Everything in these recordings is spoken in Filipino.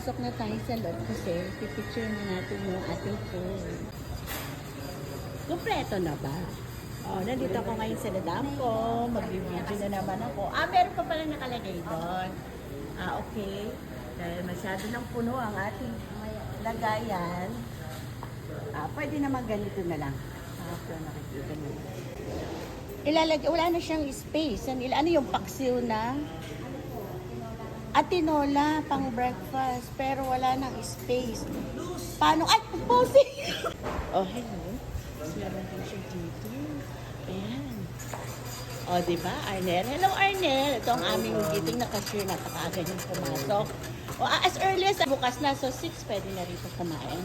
Pasok na tayo sa loob kasi pipicture na natin yung ating food. Kumpleto na ba? Oh, nandito ako ngayon sa Dadampo. Mag-video na naman ako. Meron pa pala nakalagay doon. Okay. Dahil masyado nang puno ang ating lagayan. Pwede naman ganito na lang. Ito nakikita nyo. Ilalagay, wala na siyang space. Ano yung paksiw na? Tinola pang breakfast. Pero wala nang space. Paano? Ay, posing! Oh, hello. Meron din siya dito. Ayan. Diba, Arnel? Hello, Arnel. Ito ang aming giting na cashier. Napakaaga niyong pumasok. As early as bukas na. So, 6 pwede na rito kumain.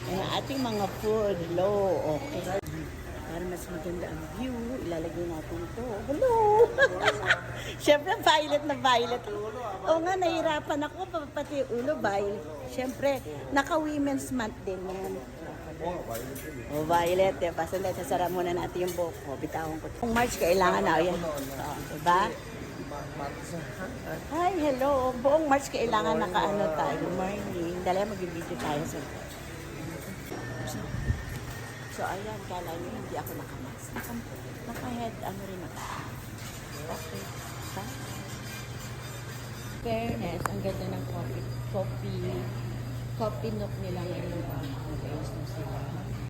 Ayan, ating mga food. Hello. Okay. Para mas maganda ang view, ilalagay natin ito. Hello! Siyempre, violet na violet. Oo nga, nahirapan ako. Pati ulo, violet. Siyempre, naka-women's month din yan. Violet. Diba? Sandali, sasara muna natin yung buhok ko. Bitawan ko. Kung March, kailangan na. Yan. Diba? Hi, hello. Buong March, kailangan naka-ano tayo. Good morning. Dali, mag-video tayo sa So, ayan, kala nyo, hindi ako nakamask. Naka-head, rin ako. Okay. Bye. Fairness, ang ganda ng coffee nook nila ngayon. Ang ayos na sila.